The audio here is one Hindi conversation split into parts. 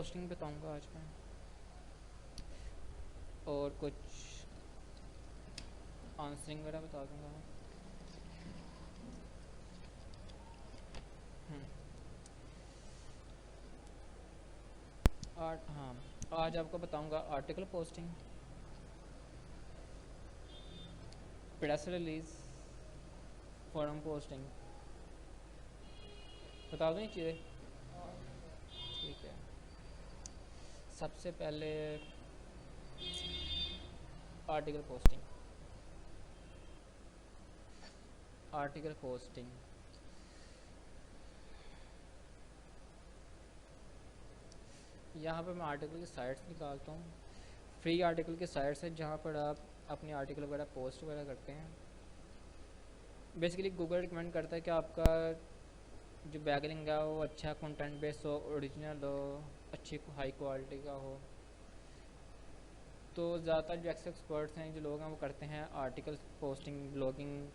पोस्टिंग बताऊंगा आज मैं, और कुछ आंसरिंग वगैरह बता दूंगा मैं। हाँ, आज आपको बताऊंगा article posting, press release, forum posting, बता दूँ ये चीज़ें। ठीक है, सबसे पहले आर्टिकल पोस्टिंग। आर्टिकल पोस्टिंग यहाँ पर मैं आर्टिकल की साइट्स निकालता हूँ। फ्री आर्टिकल की साइट्स है जहाँ पर आप अपने आर्टिकल वगैरह पोस्ट वगैरह करते हैं। बेसिकली गूगल रिकमेंड करता है कि आपका जो बैकलिंक है वो अच्छा कंटेंट बेस हो, ओरिजिनल हो, अच्छी हाई क्वालिटी का हो। तो ज़्यादातर जो एक्सपर्ट्स हैं, जो लोग हैं, वो करते हैं आर्टिकल पोस्टिंग, ब्लॉगिंग,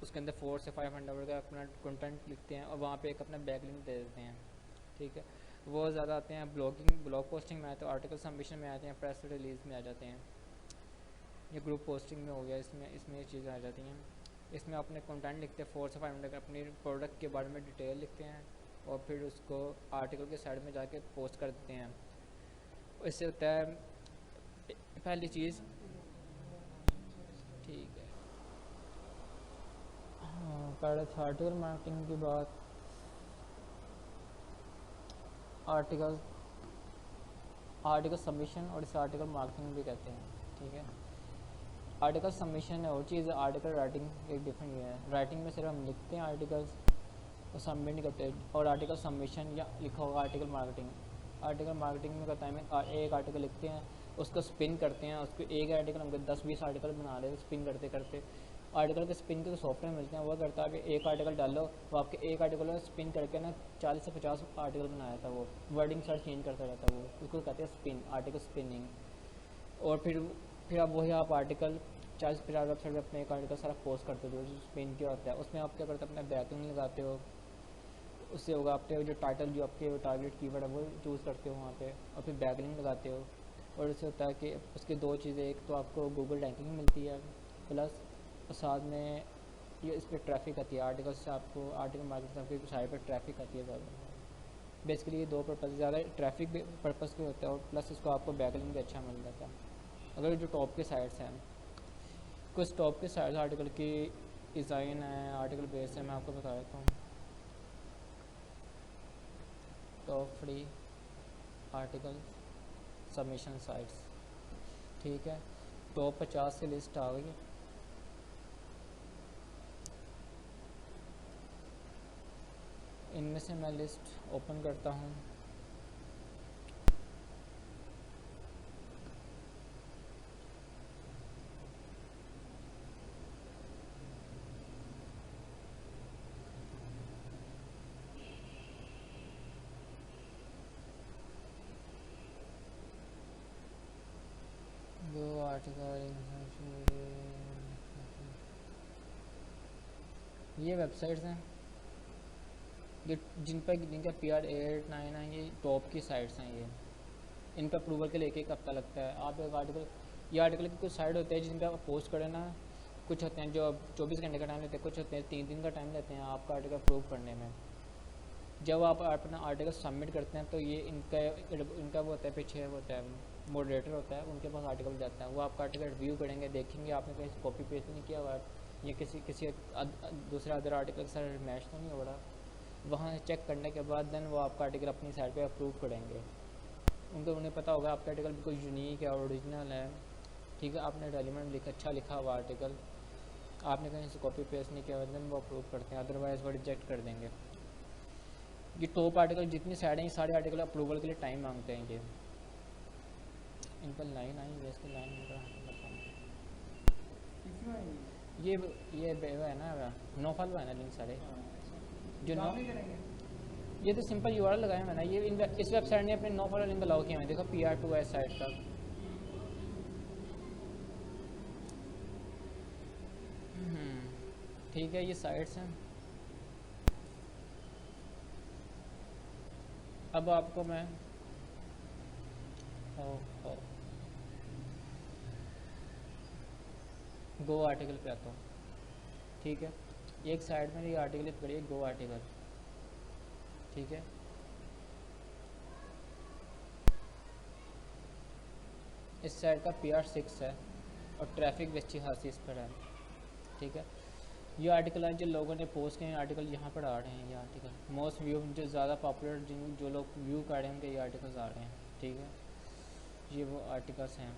उसके अंदर 400 से 500 का अपना कंटेंट लिखते हैं और वहाँ पे एक अपना बैकलिंक दे देते हैं। ठीक है, वो ज़्यादा आते हैं ब्लॉग पोस्टिंग में आते हैं, आर्टिकल सबमिशन में आते हैं, प्रेस रिलीज़ में आ जाते हैं, ये ग्रुप पोस्टिंग में हो गया। इसमें ये चीज़ें आ जाती हैं। इसमें अपने कंटेंट लिखते हैं 400 से 500 का, अपनी प्रोडक्ट के बारे में डिटेल लिखते हैं और फिर उसको आर्टिकल के साइड में जाके पोस्ट कर देते हैं। इससे होता है पहली चीज़। ठीक है, हाँ, पहले था आर्टिकल मार्केटिंग की बात। आर्टिकल आर्टिकल सबमिशन और इसे आर्टिकल मार्केटिंग भी कहते हैं। ठीक है, आर्टिकल सबमिशन है और चीज़, आर्टिकल राइटिंग एक डिफरेंट है। राइटिंग में सिर्फ हम लिखते हैं आर्टिकल्स और सबमिट नहीं करते, और आर्टिकल सबमिशन या लिखा होगा आर्टिकल मार्केटिंग। आर्टिकल मार्केटिंग में कहता है हमें एक आर्टिकल लिखते हैं, उसको स्पिन करते हैं, उसको एक आर्टिकल हम 10-20 आर्टिकल बना रहे हैं स्पिन करते करते। आर्टिकल के स्पिन के सॉफ्टवेयर मिलते हैं, वो करता है कि एक आर्टिकल डालो, वो आपके एक आर्टिकल में स्पिन करके ना 40 से 50 आर्टिकल बनाया था। वो वर्डिंग सारा चेंज करता रहता है, वो उसको कहते हैं स्पिन, आर्टिकल स्पिनिंग। और फिर आप वही आप आर्टिकल 40-50 वेबसाइट पर अपने एक आर्टिकल सारा पोस्ट करते हो जो स्पिन किया होता है। उसमें आप क्या करते हो, अपना बैकलिंक लगाते हो। उससे होगा आपके जो टाइटल, जो आपके टारगेट कीवर्ड है वो चूज़ करते हो वहाँ पे, और फिर बैकलिंक लगाते हो। और इससे होता है कि उसके दो चीज़ें, एक तो आपको गूगल रैंकिंग मिलती है, प्लस साथ में ये इस पर ट्रैफिक आती है। आर्टिकल से आपको आर्टिकल मार्केट से आपकी साइट पर ट्रैफिक आती है ज़्यादा। बेसिकली ये दो पर्पज़, ज़्यादा ट्रैफिक पर्पज़ के होता है, और प्लस इसको आपको बैकलिंक भी अच्छा मिल जाता है। अगर जो टॉप के साइट्स हैं, कुछ टॉप के साइट्स आर्टिकल की डिज़ाइन है, आर्टिकल बेस है, मैं आपको बता देता हूँ। Top free article submission sites. ठीक है, टॉप 50 की लिस्ट आ गई। इनमें से मैं लिस्ट ओपन करता हूँ। दो आर्टिकल, ये वेबसाइट्स हैं ये जिनका PR 8-9 है, ये टॉप की साइट्स हैं। ये इनका अप्रूवल के लिए एक हफ्ता लगता है। आप एक आर्टिकल, ये आर्टिकल की कुछ साइट होते हैं जिनका आप पोस्ट करें ना, कुछ होते हैं जो 24 घंटे का टाइम लेते हैं, कुछ होते हैं 3 दिन का टाइम लेते हैं आपका आर्टिकल अप्रूव करने में। जब आप अपना आर्टिकल सबमिट करते हैं तो ये इनका वो होता है, पीछे वो होता है मॉडरेटर होता है, उनके पास आर्टिकल जाता है। वो आपका आर्टिकल रिव्यू करेंगे, देखेंगे आपने कहीं कॉपी पेस्ट नहीं किया हुआ, ये किसी दूसरे अदर आर्टिकल के साथ मैच तो नहीं हो रहा। वहाँ चेक करने के बाद देन वो आपका आर्टिकल अपनी साइट पे अप्रूव करेंगे। उन्हें पता होगा आपका आर्टिकल बिल्कुल यूनिक है, ओरिजिनल है। ठीक है, आपने रेलिवेंट लिखा, अच्छा लिखा हुआ आर्टिकल, आपने कहीं से कॉपी पेस्ट नहीं किया हुआ, देन वो अप्रूव करते हैं, अदरवाइज़ वो रिजेक्ट कर देंगे। ये टॉप आर्टिकल जितनी साइड हैं, ये सारे आर्टिकल अप्रूवल के लिए टाइम मांगते हैं। ये इन पर लाइन आई है, इसकी लाइन ये है ना, नो फॉलो है ना लिंक सारे जो नो, ये तो सिंपल URL लगाया मैंने। ये इस वेबसाइट ने अपने नो फॉलो लिंक अलाउ किया है, देखो PR2 है साइट का। ठीक है, ये साइट्स हैं। अब आपको मैं गो आर्टिकल पे आता हूँ, ठीक है। एक साइड में ये आर्टिकल पकड़िए, गो आर्टिकल, ठीक है। इस साइड का PR6 है और ट्रैफिक भी अच्छी खासी इस पर है, ठीक है। ये आर्टिकल है जो लोगों ने पोस्ट किए हैं, आर्टिकल यहाँ पर आ रहे हैं। ये आर्टिकल मोस्ट व्यू, जो ज़्यादा पॉपुलर, जो लोग व्यू कर रहे हैं उनके ये आर्टिकल्स आ रहे हैं, ठीक है। ये वो आर्टिकल्स हैं।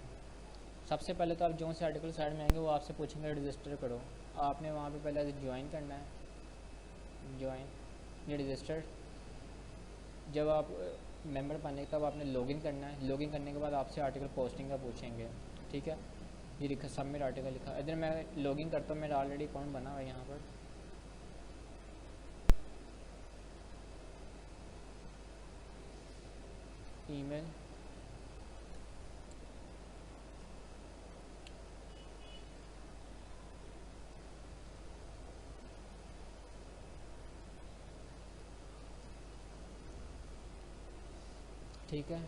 सबसे पहले तो आप जो से आर्टिकल साइड में आएंगे वो आपसे पूछेंगे रजिस्टर करो, आपने वहाँ पे पहले ज्वाइन करना है, ज्वाइन, ये रजिस्टर। जब आप मेंबर बने तब आपने लॉगिन करना है, लॉगिन करने के बाद आपसे आर्टिकल पोस्टिंग का पूछेंगे, ठीक है। ये लिखा सबमिट आर्टिकल लिखा, इधर मैं लॉगिन करता हूँ, मेरा ऑलरेडी अकाउंट बना हुआ है यहाँ पर। ईमेल, ठीक है।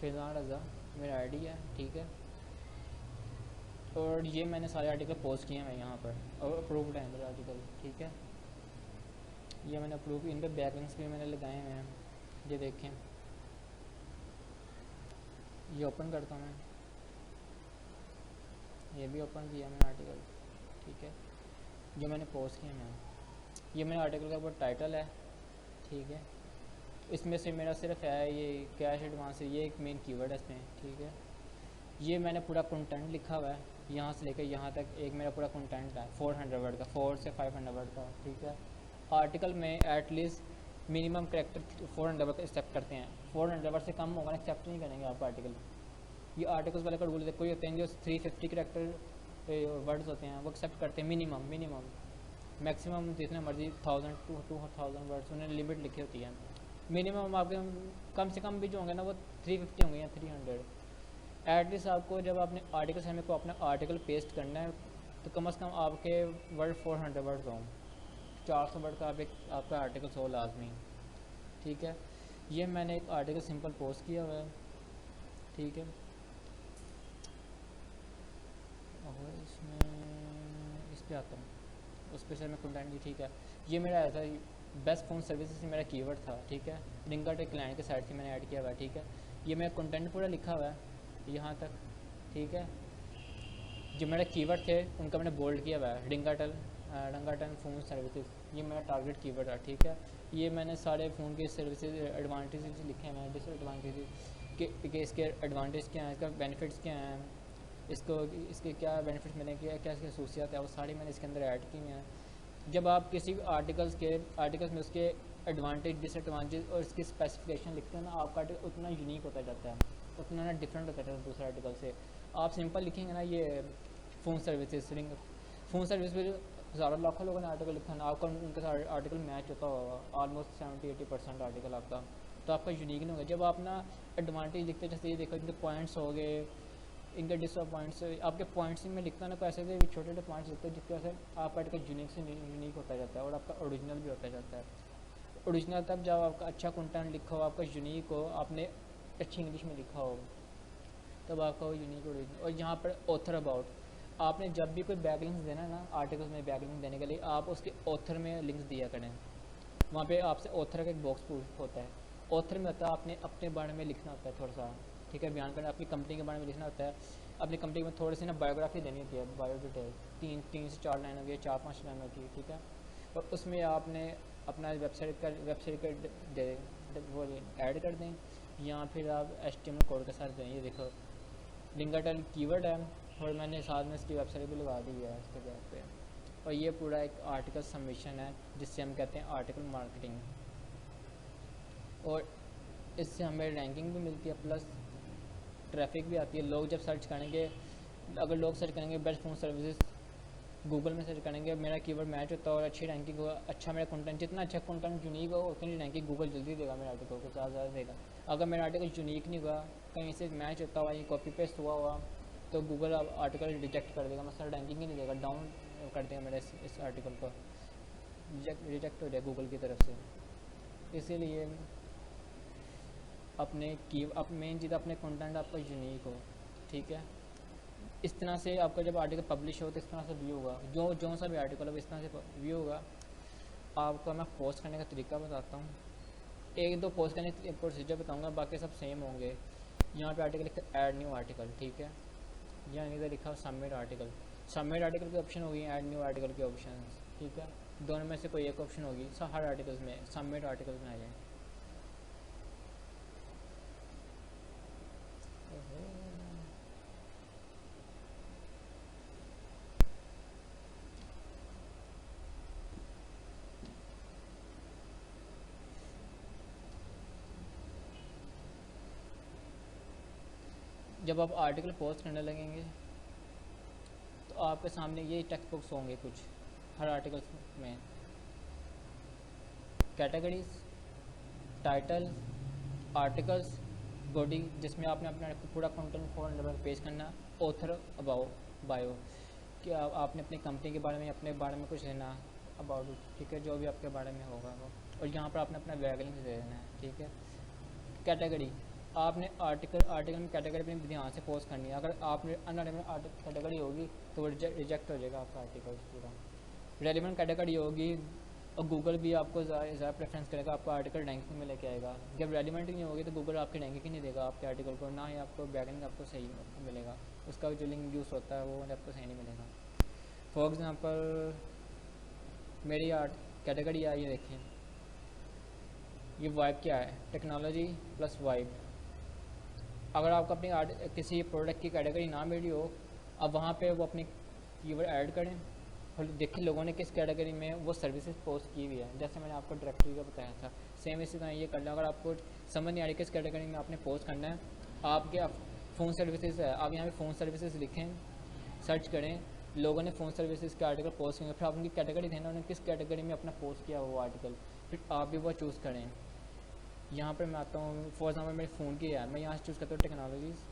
फिज़ान रज़ा मेरा आईडी है, ठीक है। और ये मैंने सारे आर्टिकल पोस्ट किए हैं यहाँ पर और अप्रूव्ड है मेरे आर्टिकल, ठीक है। ये मैंने अप्रूव, इन पर बैकलिंक्स भी मैंने लगाए हुए हैं, ये देखें। ये ओपन करता हूँ मैं, ये भी ओपन किया मैंने आर्टिकल, ठीक है। जो मैंने पोस्ट किए हैं, ये मेरे आर्टिकल का ऊपर टाइटल है, ठीक है। इसमें से मेरा सिर्फ है ये कैश एडवांस है, ये एक मेन कीवर्ड है इसमें, ठीक है। ये मैंने पूरा कंटेंट लिखा हुआ है, यहाँ से लेकर यहाँ तक एक मेरा पूरा कंटेंट है 400 वर्ड का, 4 से 500 वर्ड का, ठीक है। आर्टिकल में at least minimum character 400 word accept करते हैं, 400 वर्ड से कम होगा ना एक्सेप्ट नहीं करेंगे आप आर्टिकल। ये आर्टिकल्स वाले का रूल कोई होते हैं जो 350 करेक्टर वर्ड्स होते हैं वो एक्सेप्ट करते हैं मिनिमम, मैक्सिमम जितने मर्जी 1000 to 2000 वर्ड्स उन्हें लिमिट लिखी होती है। मिनिमम आपके कम से कम भी जो होंगे ना वो 350 होंगे या 300। एटलीस्ट आपको जब आपने आर्टिकल समय को अपना आर्टिकल पेस्ट करना है तो कम से कम आपके वर्ड 400 वर्ड्स हों, 400 वर्ड का आपका आर्टिकल हो लाजमी, ठीक है। ये मैंने एक आर्टिकल सिंपल पोस्ट किया हुआ है, ठीक है। और इसमें इस पर आता हूँ, उस पर सर मैं कंटेंट, ठीक है। ये मेरा ऐसा बेस्ट फ़ोन सर्विसेज से मेरा कीवर्ड था, ठीक है। रिंगाटेल क्लाइंट के साइड से मैंने ऐड किया हुआ है, ठीक है। ये मेरा कंटेंट पूरा लिखा हुआ है यहाँ तक, ठीक है। जो मेरे कीवर्ड थे उनका मैंने बोल्ड किया हुआ है, रिंगाटेल फ़ोन सर्विसेज, ये मेरा टारगेट कीवर्ड है, ठीक है। ये मैंने सारे फ़ोन के सर्विसेज एडवांटेजेस लिखे हैं, डिसएडवांटेजेस कि इसके एडवांटेज क्या हैं, इसका बेनिफिट्स क्या हैं, इसके क्या बेनिफिट्स मिलेंगे, क्या इसकी खसूसियात है, वो सारी मैंने इसके अंदर ऐड की हैं। जब आप किसी भी आर्टिकल्स में उसके एडवांटेज डिसएडवांटेज और इसकी स्पेसिफिकेशन लिखते हैं ना, आपका आर्टिकल उतना यूनिक होता जाता है, उतना ना डिफरेंट होता है दूसरे आर्टिकल से। आप सिंपल लिखेंगे ना ये फ़ोन सर्विसेज, फ़ोन सर्विस पर हज़ारों लाखों लोगों ने आर्टिकल लिखा है ना, आपका उनके साथ आर्टिकल मैच होता होगा ऑलमोस्ट 70-80% आर्टिकल आपका, तो आपका यूनिक नहीं होगा। जब आप ना एडवांटेज लिखते, जैसे ये देखो इनके पॉइंट्स हो गए, इनके डिसअपॉइंट्स, आपके पॉइंट्स में लिखता ना, ऐसे छोटे छोटे पॉइंट्स लिखते हैं जिसकी वजह से आपका आर्टिकल यूनिक से यूनिक होता जाता है और आपका ओरिजिनल भी होता जाता है। ओरिजिनल तब जब आपका अच्छा कंटेंट लिखा हो, आपका यूनिक हो, आपने अच्छी इंग्लिश में लिखा हो, तब आपका वो यूनिक ओरिजिनल। और यहाँ पर ऑथर अबाउट, आपने जब भी कोई बैकलिंक्स देना है ना आर्टिकल्स में, बैकलिंक देने के लिए आप उसके ऑथर में लिंक्स दिया करें। वहाँ पे आपसे ऑथर का एक बॉक्स होता है, ऑथर में होता है आपने अपने बारे में लिखना होता है थोड़ा सा, ठीक है, बयान करना, अपनी कंपनी के बारे में लिखना होता है, अपनी कंपनी में थोड़ी सी ना बायोग्राफी देनी होती है, बायो डिटेल 3 से 4 लाइन होती है, 4-5 लाइन होती है, ठीक है। और उसमें आपने अपना वेबसाइट का वो ऐड कर दें, या फिर आप HTML कोड के साथ दें। ये देखो रिंगाटेल कीवर्ड है और मैंने साथ में इसकी वेबसाइट भी लगा दी है इसके बैक पे। और ये पूरा एक आर्टिकल सबमिशन है जिससे हम कहते हैं आर्टिकल मार्केटिंग, और इससे हमें रैंकिंग भी मिलती है प्लस ट्रैफिक भी आती है। लोग जब सर्च करेंगे, अगर लोग सर्च करेंगे बेस्ट फ़ोन सर्विसेज गूगल में सर्च करेंगे, मेरा कीवर्ड मैच होता है और अच्छी रैंकिंग होगा, अच्छा मेरा कंटेंट, जितना अच्छा कंटेंट यूनिक हो उतनी रैंकिंग गूगल जल्दी देगा मेरे आर्टिकल को, ज़्यादा देगा। अगर मेरा आर्टिकल यूनिक नहीं हुआ, कहीं से मैच होता हुआ, ये कॉपी पेस्ट हुआ तो गूगल आर्टिकल रिजेक्ट कर देगा, मतलब रैंकिंग ही नहीं देगा, डाउन कर देगा मेरे इस आर्टिकल को, रिजेक्ट हो जाए गूगल की तरफ से। इसीलिए मेन चीज़ अपने कंटेंट आपका यूनिक हो, ठीक है। इस तरह से आपका जब आर्टिकल पब्लिश हो तो इस तरह से व्यू होगा, जो सा भी आर्टिकल हो इस तरह से व्यू होगा। आपका मैं पोस्ट करने का तरीका बताता हूँ, एक दो पोस्ट करने के प्रोसीजर बताऊँगा, बाकी सब सेम होंगे। यहाँ पे आर्टिकल लिखा ऐड न्यू आर्टिकल, ठीक है, यहाँ नीचे लिखा सबमिट आर्टिकल। सबमिट आर्टिकल की ऑप्शन होगी, ऐड न्यू आर्टिकल की ऑप्शन, ठीक है, दोनों में से कोई एक ऑप्शन होगी, हर आर्टिकल्स में सबमिट आर्टिकल्स में आ जाए। जब आप आर्टिकल पोस्ट करने लगेंगे तो आपके सामने ये टेक्स्ट बॉक्स होंगे कुछ हर आर्टिकल में, कैटेगरीज, टाइटल, आर्टिकल्स, बॉडी जिसमें आपने अपना पूरा कंटेंट फॉर पेश करना, ऑथर, अबाउट, बायो कि आपने अपनी कंपनी के बारे में अपने बारे में कुछ लेना अबाउट इट, ठीक है, जो भी आपके बारे में होगा वो, और यहाँ पर आपने अपना बैकलिंक दे देना है, ठीक है। कैटेगरी, आपने आर्टिकल में कैटेगरी अपनी ध्यान से पोस्ट करनी है। अगर आपने अनरेलेवेंट कैटेगरी होगी तो वो रिजेक्ट हो जाएगा आपका आर्टिकल पूरा। रेलिवेंट कैटेगरी होगी और गूगल भी आपको ज़्यादा प्रेफरेंस करेगा, आपको आर्टिकल रैंकिंग में लेके आएगा। जब रेलिवेंट नहीं होगी तो गूगल आपकी रैंकिंग ही नहीं देगा आपके आर्टिकल को, ना ही आपको बैकलिंक आपको सही मिलेगा, उसका जो लिंक यूज़ होता है वो आपको सही नहीं मिलेगा। फॉर एग्ज़ाम्पल मेरी कैटेगरी है, ये देखें, ये वाइब क्या है, टेक्नोलॉजी प्लस वाइब। अगर आपको अपनी किसी प्रोडक्ट की कैटेगरी ना मिली हो, अब वहाँ पे वो अपनी कीवर्ड ऐड करें और देखें लोगों ने किस कैटेगरी में वो सर्विसेज पोस्ट की हुई है। जैसे मैंने आपको डायरेक्टरी का बताया था, सेम इसी तरह ये कर लें। अगर आपको समझ नहीं आ रही किस कैटेगरी में आपने पोस्ट करना है, आपके फ़ोन सर्विसेज है, आप यहाँ पे फ़ोन सर्विसेज लिखें, सर्च करें, लोगों ने फ़ोन सर्विसेज के आर्टिकल पोस्ट किए, फिर आप उनकी कैटेगरी देना, उन्होंने किस कैटेगरी में अपना पोस्ट किया वो आर्टिकल, फिर आप भी वो चूज़ करें। यहाँ पर मैं आता हूँ, फॉर एग्जाम्पल मेरे फ़ोन की है, मैं यहाँ से चूज़ करता हूँ टेक्नोलॉजीज़,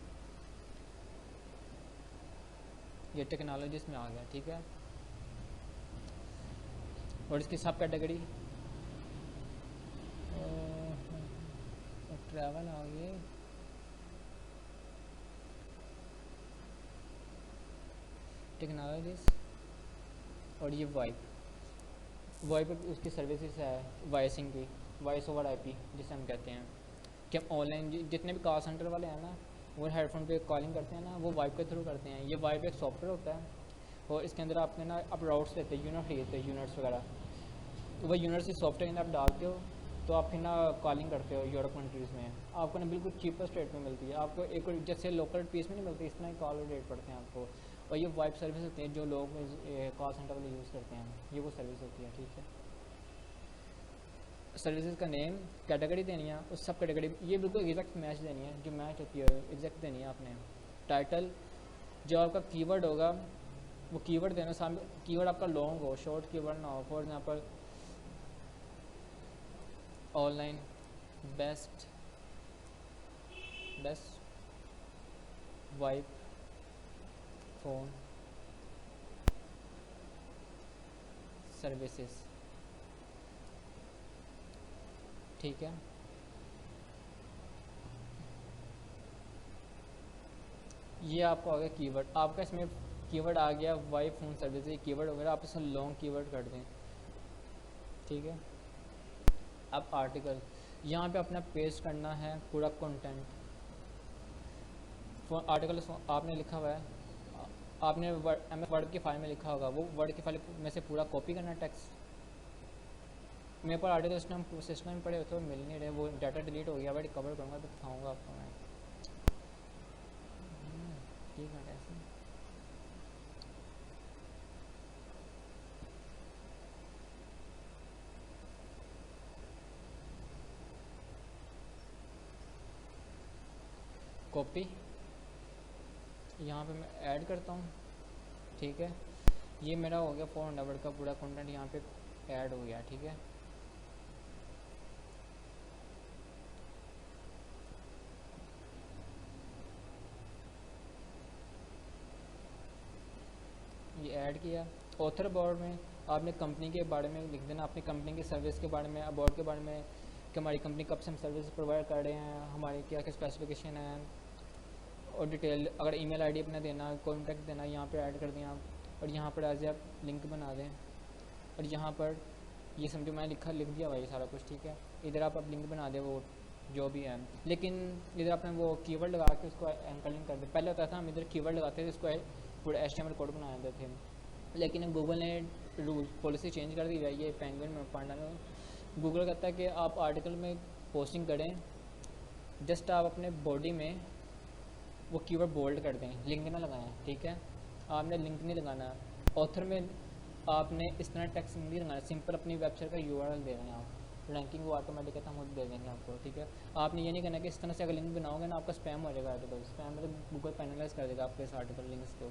ये टेक्नोलॉजीज़ में आ गया, ठीक है। और इसकी सब कैटेगरी ट्रैवल आ गई, टेक्नोलॉजीज़, और ये वाइप उसकी सर्विसेज है वॉइसिंग की, वॉइस ओवर आईपी जिसे हम कहते हैं, कि हम ऑनलाइन जितने भी कॉल सेंटर वाले हैं ना वो हेडफोन पे कॉलिंग करते हैं ना, वो वाइप के थ्रू करते हैं। ये वाइप एक सॉफ्टवेयर होता है और इसके अंदर आपने ना आप राउट्स लेते हैं, यूनिट लेते हैं, यूनिट्स वगैरह, तो वह यूनिट्स इस सॉफ्टवेयर के अंदर आप डालते हो तो आप फिर ना कॉलिंग करते हो यूरोप कंट्रीज़ में, आपको ना बिल्कुल चीपेस्ट रेट में मिलती है। आपको एक जैसे लोकल पीस में नहीं मिलती, इस तरह ही कॉल रेट पड़ते हैं आपको। और ये वाइप सर्विस होती है जो लोग कॉल सेंटर वाले यूज़ करते हैं, ये वो सर्विस होती है, ठीक है। सर्विसेज का नेम, कैटेगरी देनी है, उस सब कैटेगरी ये बिल्कुल एग्जैक्ट मैच देनी है, जो मैच होती है एग्जैक्ट देनी है आपने। टाइटल, जो आपका कीवर्ड होगा वो कीवर्ड देना, सामने कीवर्ड आपका लॉन्ग हो, शॉर्ट कीवर्ड ना हो। For example online best wipe phone services, ठीक है। ये आपका हो गया कीवर्ड, आपका इसमें कीवर्ड आ गया वाइप फ़ोन सर्विस, ये कीवर्ड वगैरह आप इसमें लॉन्ग कीवर्ड कर दें, ठीक है। अब आर्टिकल, यहाँ पे अपना पेस्ट करना है पूरा कंटेंट। आर्टिकल आपने लिखा हुआ है, आपने वर्ड की फाइल में लिखा होगा, वो वर्ड की फाइल में से पूरा कॉपी करना टेक्स्ट। मेरे पास आर्टिकल सिस्टम में पड़े तो मिल नहीं रहे, वो डाटा डिलीट हो गया, बट कवर करूँगा तो दिखाऊँगा आपको मैं, ठीक है। ऐसे कॉपी यहाँ पे मैं ऐड करता हूँ, ठीक है। ये मेरा हो गया 400 वर्ड का पूरा कंटेंट यहाँ पे ऐड हो गया, ठीक है। ये ऐड किया। ऑथर अबाउट में आपने कंपनी के बारे में लिख देना, अपनी कंपनी की सर्विस के बारे में, अबाउट के बारे में कि हमारी कंपनी कब से हम सर्विस प्रोवाइड कर रहे हैं, हमारी क्या क्या स्पेसिफिकेशन है, और डिटेल अगर ईमेल आईडी अपना देना, कॉन्टैक्ट देना, यहाँ पे ऐड कर दें आप, और यहाँ पर एज आप लिंक बना दें, और यहाँ पर ये समझो मैं लिख दिया हुआ ये सारा कुछ, ठीक है। इधर आप अब लिंक बना दें वो जो भी है, लेकिन इधर आपने वो कीवर्ड लगा के उसको एंकर लिंक कर दे। पहले होता था हम इधर कीवर्ड लगाते थे, इसको पूरा HTML कोड बना देते थे, लेकिन गूगल ने रूल पॉलिसी चेंज कर दी है। ये पेंगुइन में पांडा में गूगल कहता है कि आप आर्टिकल में पोस्टिंग करें, जस्ट आप अपने बॉडी में वो कीवर्ड बोल्ड कर दें, लिंक ना लगाएं, ठीक है। आपने लिंक नहीं लगाना, ऑथर में आपने इस तरह टेक्स्ट नहीं लगाना, सिंपल अपनी वेबसाइट का URL दे रहे हैं आप, रैंकिंग वो ऑटोमेटिक है, हम खुद दे देंगे आपको, ठीक है। आपने ये नहीं करना कि इस तरह से अगर लिंक बनाओगे ना आपका स्पैम हो जाएगा आर्टिकल, स्पैम मतलब गूगल पेनलाइज कर देगा आपके इस आर्टिकल लिंक्स को,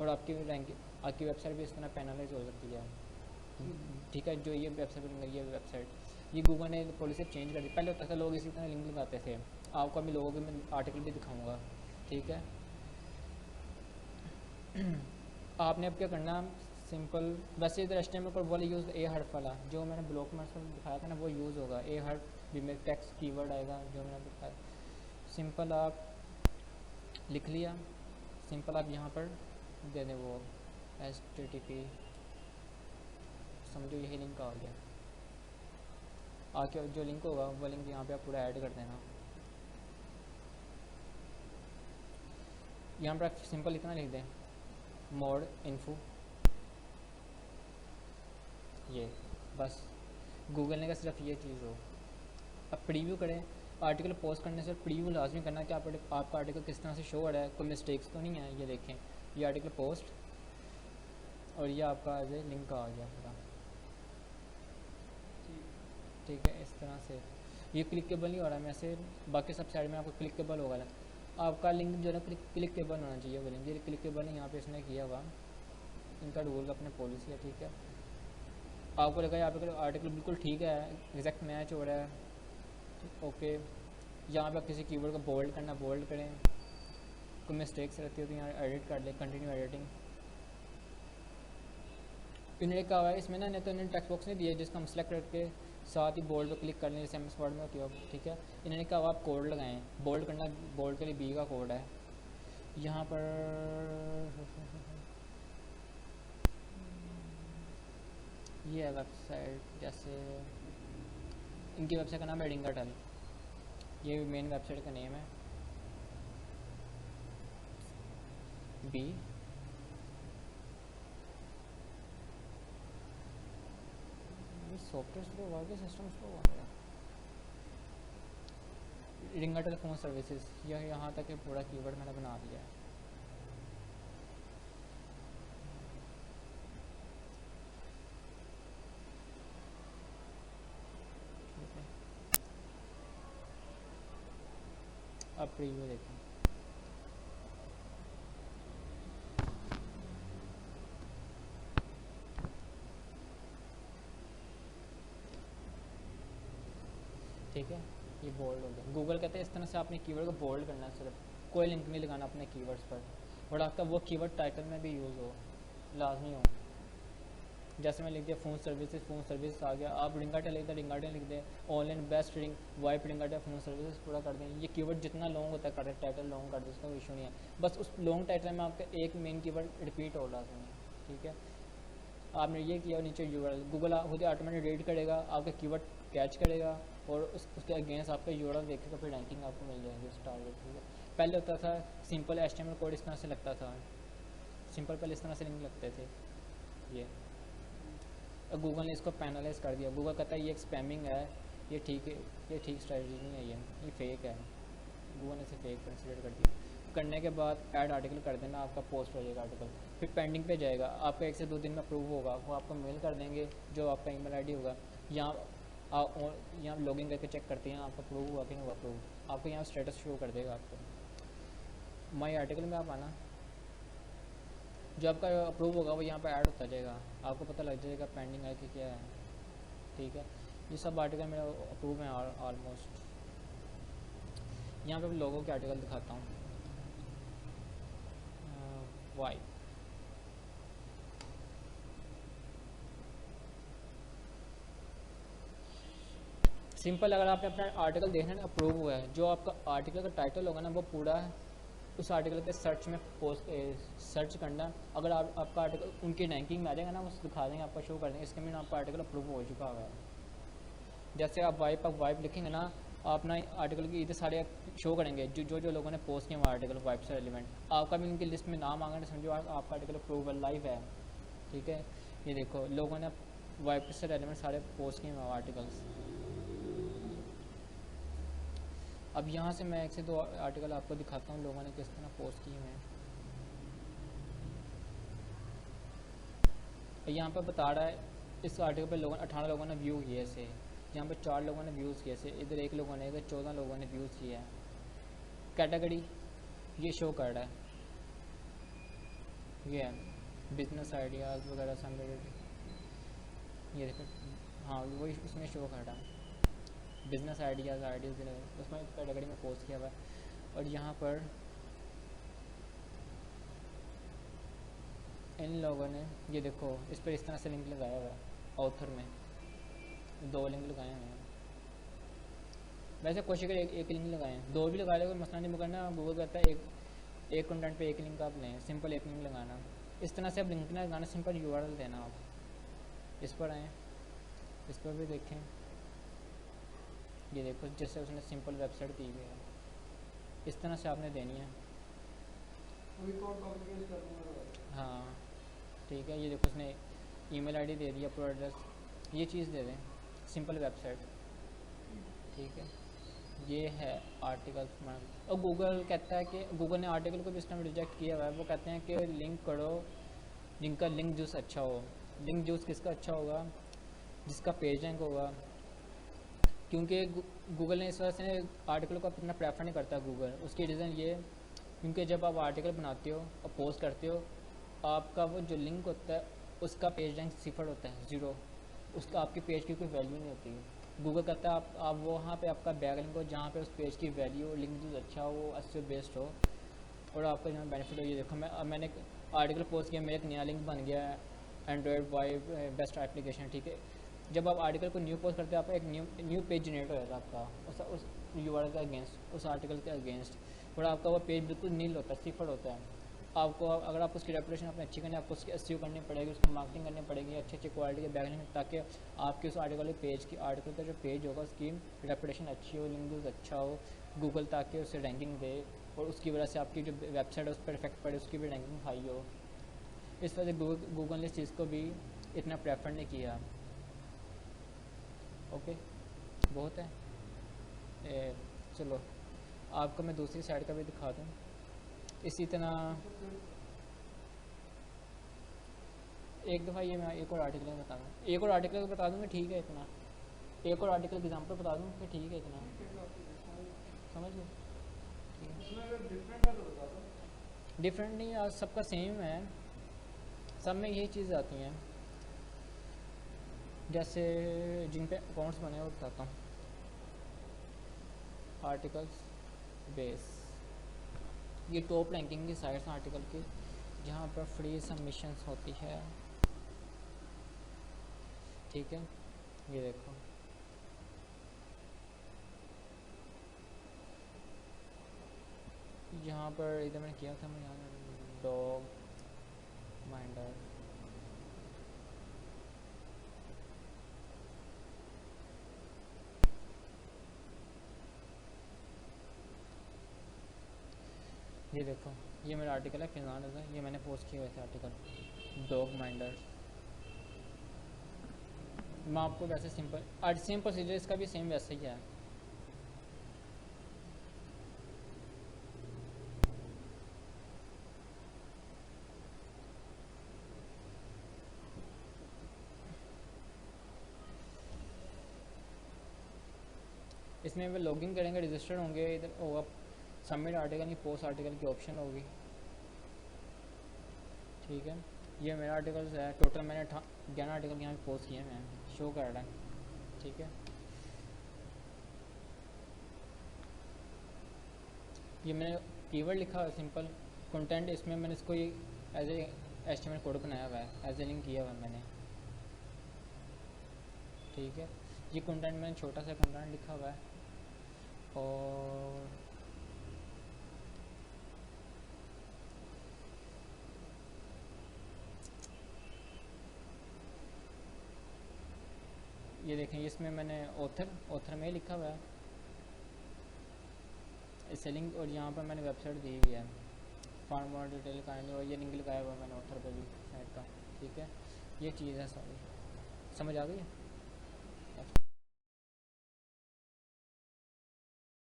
और आपकी रैंकिंग आपकी वेबसाइट भी इस तरह पेनलाइज हो सकती है, ठीक है। जो ये वेबसाइट ये वेबसाइट ये गूगल ने पॉलिसी चेंज कर दी। पहले होता था लोग इसी तरह लिंक लगाते थे, आपको अभी लोगों के मैं आर्टिकल भी दिखाऊँगा, ठीक है। आपने अब क्या करना, सिंपल वैसे इधर HTML पर वाला यूज़ ए हर्फ वाला जो मैंने ब्लॉक में दिखाया था ना वो यूज़ होगा, ए हर्फ भी में टेक्स्ट कीवर्ड आएगा जो मैंने दिखाया। सिंपल आप लिख लिया, सिंपल आप यहाँ पर दे दें वो HTTP, समझो यही लिंक आ गया, आके जो लिंक होगा वो लिंक यहाँ पे आप पूरा ऐड कर देना। यहाँ पर आप सिंपल इतना लिख दें मोड इन्फो, ये बस गूगल ने का सिर्फ ये चीज़ हो। अब प्रीव्यू करें, आर्टिकल पोस्ट करने से प्रीव्यू लाजमी करना कि आपका आर्टिकल किस तरह से शो हो रहा है, कोई मिस्टेक्स तो नहीं है। ये देखें ये आर्टिकल पोस्ट और ये आपका एज ए लिंक आ गया पूरा, ठीक है। इस तरह से ये क्लिकेबल नहीं हो रहा है वैसे, बाकी सब साइड में आपको क्लिकेबल होगा। आपका लिंक जो है ना क्लिकेबल होना चाहिए, वो लिंक ये क्लिकेबल नहीं यहाँ पे इसने किया हुआ, इनका रूल अपने पॉलिसी है, ठीक है। आपको लगा यहाँ पे आर्टिकल बिल्कुल ठीक है, एग्जैक्ट मैच हो रहा है, ओके। यहाँ पे किसी कीवर्ड को बोल्ड करना बोल्ड करें, कोई मिस्टेक्स रहती है तो यहाँ एडिट कर ले, कंटिन्यू एडिटिंग। इन्होंने कहा है इसमें ना, नहीं तो इन्होंने टेक्स्ट बॉक्स नहीं दिया जिसका हम सेलेक्ट करके साथ ही बोल्ड पर क्लिक कर लें जैसे MS वर्ड में होती हो, ठीक है। इन्होंने कहा आप कोड लगाएं, बोल्ड करना, बोल्ड के लिए B का कोड है यहाँ पर। ये है वेबसाइट, जैसे इनकी वेबसाइट का नाम है रिंगाटल, ये मेन वेबसाइट का नेम है B। सॉफ्टवेयर स्लो हुआ कि सिस्टम स्लो हुआ है। रिंगाटल फोन सर्विसेज, यह यहाँ तक पूरा कीवर्ड मैंने बना दिया है। अब प्रीव्यू देखें, ठीक है। ये बोल्ड हो गया। गूगल कहते हैं इस तरह से आपने कीवर्ड को बोल्ड करना है, सिर्फ कोई लिंक नहीं लगाना अपने कीवर्ड्स पर, और आपका वो कीवर्ड टाइटल में भी यूज़ हो, लाजमी हो। जैसे मैं लिख दिया फ़ोन सर्विस आ गया, आप रिंगाटल लिख दें, रिंगाटल लिख दें, ऑनलाइन बेस्ट रिंग वाइप रिंगाटल फ़ोन सर्विसेज पूरा कर दें। ये कीवर्ड जितना लॉन्ग होता है कर दें, टाइटल लॉन्ग कर दें, उसका कोई इशू नहीं है। बस उस लॉन्ग टाइटल में आपका एक मेन कीवर्ड रिपीट हो लाजमी है, ठीक है। आपने ये किया, नीचे URL गूगल खुद ऑटोमेटिक रीड करेगा, आपका कीवर्ड कैच करेगा और उसके अगेंस्ट आपका URL देखेगा, फिर रैंकिंग आपको मिल जाएगी उस टारगेट, ठीक है। पहले होता था सिंपल HTML कोड इस तरह से लगता था, सिंपल पहले इस तरह से लिंक लगते थे ये, और गूगल ने इसको पैनलाइज कर दिया। गूगल कहता है ये एक स्पैमिंग है, ये ठीक है, ये ठीक स्ट्रेटजी नहीं है, ये फेक है। गूगल ने इसे फेक कंसिडर कर दिया। करने के बाद ऐड आर्टिकल कर देना, आपका पोस्ट हो जाएगा आर्टिकल, फिर पेंडिंग पे जाएगा, आपका 1 से 2 दिन में अप्रूव होगा, वो आपको मेल कर देंगे जो आपका ईमेल आईडी होगा। यहाँ लॉगिन करके चेक करते हैं आपका अप्रूव हुआ कि नहीं हुआ अप्रूव, आपको यहाँ स्टेटस शो कर देगा आपको। माई आर्टिकल में आप आना, जो आपका अप्रूव होगा वो यहाँ पर ऐड होता जाएगा, आपको पता लग जाएगा पेंडिंग है कि क्या है, ठीक है। ये सब आर्टिकल मेरा अप्रूव है ऑलमोस्ट। यहाँ पे लोगों के आर्टिकल दिखाता हूँ, वाई सिंपल। अगर आपने अपना आर्टिकल देखना है अप्रूव हुआ है, जो आपका आर्टिकल का टाइटल होगा ना वो पूरा उस आर्टिकल के सर्च में पोस्ट सर्च करना, अगर आपका आर्टिकल उनकी रैंकिंग में आ जाएगा ना, वो दिखा देंगे, आपका शो कर देंगे, इसके मीन आपका आर्टिकल अप्रूव हो चुका हुआ है। जैसे आप वाइप लिखेंगे ना, आप ना आर्टिकल की इधर सारे शो करेंगे जो लोगों ने पोस्ट किया हुआ आर्टिकल वाइप से रिलेवेंट, आपका भी उनकी लिस्ट में नाम आ गया, समझो आपका आर्टिकल अप्रूवल लाइव है। ठीक है, ये देखो लोगों ने वाइप से रेलिवेंट सारे पोस्ट किए हुए आर्टिकल्स। अब यहाँ से मैं एक से दो आर्टिकल आपको दिखाता हूँ लोगों ने किस तरह पोस्ट किए हैं। यहाँ पर बता रहा है इस आर्टिकल पे 18 लोगों ने व्यू किए से, यहाँ पर 4 लोगों ने व्यूज़ किए से, इधर 1 लोगों ने, इधर 14 लोगों ने व्यूज़ किया है। कैटेगरी ये शो कर रहा है, ये है बिजनेस आइडियाज़ वगैरह सब, ये देखो, हाँ वही उसमें शो कर रहा है बिजनेस आइडियाज़ उसमें कैटेगरी में पोस्ट किया हुआ है। और यहाँ पर इन लोगों ने ये देखो इस पर इस तरह से लिंक लगाया हुआ है, ऑथर में 2 लिंक लगाए हुए हैं। वैसे कोशिश करें एक लिंक लगाएं, 2 भी लगा लेगा मसला नहीं, मगर ना गूगल कहता है एक कंटेंट पे 1 लिंक आप लें, सिंपल 1 लिंक लगाना। इस तरह से आप लिंक ना लगाना, सिंपल यूआरएल देना। आप इस पर आएँ, इस पर भी देखें, ये देखो जैसे उसने सिंपल वेबसाइट दी हुई है, इस तरह से आपने देनी है। हाँ ठीक है, ये देखो उसने ईमेल आईडी दे दिया, पूरा एड्रेस, ये चीज़ दे दें, सिंपल वेबसाइट। ठीक है, ये है आर्टिकल। और गूगल कहता है कि गूगल ने आर्टिकल को भी इस टाइम रिजेक्ट किया हुआ है। वो कहते हैं कि लिंक करो जिनका लिंक जूस अच्छा हो। लिंक जूस किसका अच्छा होगा? जिसका पेज रैंक होगा, क्योंकि गूगल ने इस वजह से आर्टिकल को अपना प्रेफर नहीं करता गूगल। उसकी रीज़न ये, क्योंकि जब आप आर्टिकल बनाते हो और पोस्ट करते हो, आपका वो जो लिंक होता है उसका पेज रैंक 0 होता है, 0। उसका आपके पेज की कोई वैल्यू नहीं होती है। गूगल कहता है आप वो वहाँ पे आपका बैक लिंक हो जहाँ पे उस पेज की वैल्यू लिंक जो अच्छा हो, वो अच्छे बेस्ड हो और आपका जो बेनिफिट हो। ये देखो मैंने आर्टिकल पोस्ट किया, मेरा एक नया लिंक बन गया है, एंड्रॉयड वाइब बेस्ट एप्लीकेशन। ठीक है, जब आप आर्टिकल को न्यू पोस्ट करते हो, आपका एक न्यू पेज जनरेट हो जाता है आपका उस यूआरएल के अगेंस्ट, उस आर्टिकल के अगेंस्ट। और आपका वो पेज बिल्कुल नील होता है, 0 होता है। आपको अगर आप उसकी रेपुटेशन अपनी अच्छी करनी है, आपको उसकी एसईओ करनी पड़ेगी, उसकी मार्केटिंग करनी पड़ेगी, अच्छी क्वालिटी के बैकलिंक, ताकि आपके उस आर्टिकल के आर्टिकल का जो पेज होगा उसकी रेपुटेशन अच्छी हो, लिंक अच्छा हो, गूगल ताकि उसे रैंकिंग दे और उसकी वजह से आपकी जो वेबसाइट है उस पर इफेक्ट पड़े, उसकी भी रैंकिंग हाई हो। इस वजह से गूगल ने इस चीज़ को भी इतना प्रेफर नहीं किया। ओके, बहुत है। चलो आपको मैं दूसरी साइड का भी दिखा दूँ। इसी तरह एक दफ़ा ये मैं एक और आर्टिकल बता दूँ, एक और आर्टिकल बता दूँगा, ठीक है इतना। एक और आर्टिकल एग्जाम्पल बता दूँ कि ठीक है इतना, समझ लो। डिफरेंट नहीं, आज सबका सेम है, सब में यही चीज़ आती हैं। जैसे जिन पे अकाउंट्स बने हैं वो बताता हूँ। आर्टिकल्स बेस, ये टॉप रैंकिंग की साइट्स हैं आर्टिकल की, जहाँ पर फ्री सबमिशंस होती है। ठीक है, ये देखो यहाँ पर इधर मैंने किया था, मैं यहाँ डॉग माइंडर, ये देखो ये मेरा आर्टिकल है फिजान है, ये मैंने पोस्ट किए हुए थे आर्टिकल डॉग माइंडर। मैं आपको वैसे सिंपल सेम प्रोसीजर इसका भी सेम वैसे ही है। इसमें वे लॉगिन करेंगे, रजिस्टर होंगे, इधर होगा सबमिट आर्टिकल की पोस्ट आर्टिकल की ऑप्शन होगी। ठीक है, ये मेरा आर्टिकल है, टोटल मैंने 11 आर्टिकल यहाँ पे पोस्ट किए हैं, शो कर रहा है। ठीक है, ये मैंने कीवर्ड लिखा है सिंपल कंटेंट, इसमें मैंने इसको ये एज ए एचटीएमएल कोड बनाया हुआ है, एज ए लिंक किया हुआ है मैंने। ठीक है, ये कंटेंट मैंने छोटा सा कंटेंट लिखा हुआ है और ये देखें इसमें मैंने ऑथर में लिखा हुआ है सेलिंग, और यहाँ पर मैंने वेबसाइट दी हुई है फॉर मोर डिटेल काइंड, और ये लिंक लगाया हुआ मैंने ऑथर पे भी साइट का। ठीक है, ये चीज़ है सारी, समझ आ गई है।